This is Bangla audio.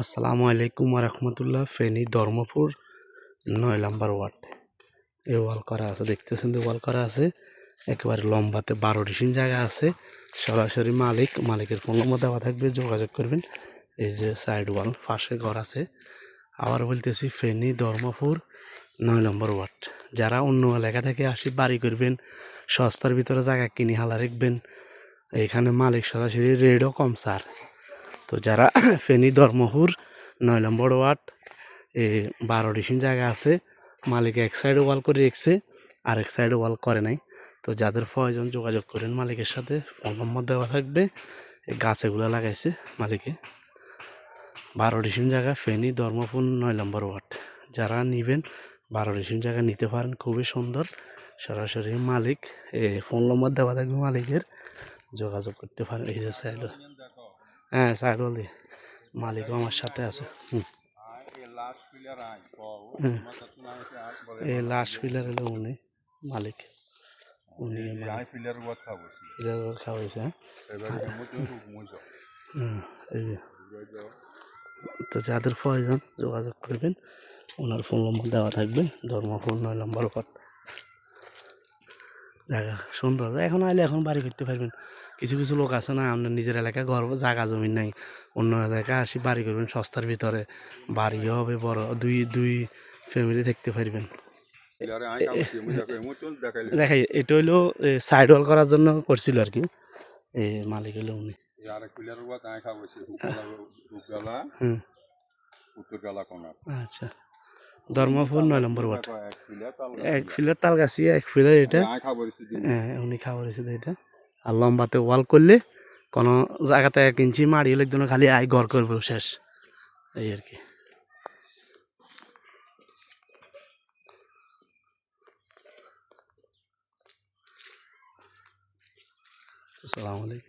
আসসালামু আলাইকুম রহমতুল্লাহ। ফেনী ধর্মপুর ৯ নম্বর ওয়ার্ড এ ওয়াল করা আছে, দেখতেছেন যে ওয়াল করা আছে একেবারে লম্বাতে 12 ডিসিম জায়গা আছে। সরাসরি মালিকের ফোন নম্বর দেওয়া থাকবে, যোগাযোগ করবেন। এই যে সাইড ওয়াল, পাশে ঘর আছে। আবার বলতেছি ফেনী ধর্মপুর ৯ নম্বর ওয়ার্ড। যারা অন্য এলাকা থেকে আসি বাড়ি করবেন, সস্তার ভিতরে জায়গা কিনে হালা রাখবেন, এখানে মালিক সরাসরি রেটও কম স্যার। তো যারা ফেনী ধর্মপুর ৯ নম্বর ওয়ার্ড 12 ডিসিম জায়গা আছে, মালিক এক সাইডে ওয়াল করে রেখেছে, আরেক সাইডে ওয়াল করে নাই। তো যাদের প্রয়োজন যোগাযোগ করেন মালিকের সাথে, ফোন নম্বর দেওয়া থাকবে। এই গাছেগুলো লাগাইছে মালিকে। 12 ডিসিম জায়গা, ফেনী ধর্মপুর ৯ নম্বর ওয়ার্ড। যারা নেবেন 12 ডিসিম জায়গা নিতে পারেন, খুবই সুন্দর। সরাসরি মালিক ফোন নম্বর দেওয়া থাকবে, মালিকের যোগাযোগ করতে পারেন। এই যে সাইড, হ্যাঁ সাইড ওয়াল দিয়ে মালিকও আমার সাথে আছে। এই লাস্ট ফিলার হলো উনি মালিক, উনি ফিলার খাওয়াইছে। তো যাদের প্রয়োজন যোগাযোগ করবেন, ওনার ফোন নম্বর দেওয়া থাকবে। ধর্মপুর ৯ নম্বর ওয়ার্ড। জায়গা সুন্দর, এখন আইলে এখন বাড়ি করতে পারবেন। কিছু কিছু লোক আছে না, আপনার নিজের এলাকায় ঘর জায়গা জমি নাই, অন্য এলাকায় আসি বাড়ি করবেন সস্তার ভিতরে, বাড়িও হবে বড়, দুই ফ্যামিলি থাকতে পারবেন। দেখাই এটা হইলো সাইড ওয়াল করার জন্য করছিল আর কি, এই মালিক হলো উনি। আচ্ছা, ধর্মপুর ৯ নম্বর ওয়ার্ড। এক ফিলার তাল গাছি, এক ফিলার এটা, হ্যাঁ উনি খাবার হয়েছে এটা। আর লম্বাতে ওয়াল করলে কোনো জায়গাতে 1 ইঞ্চি মাড়ি হলে একদম খালি আয় ঘর করবো, শেষ। এই আর কি। আসসালামু আলাইকুম।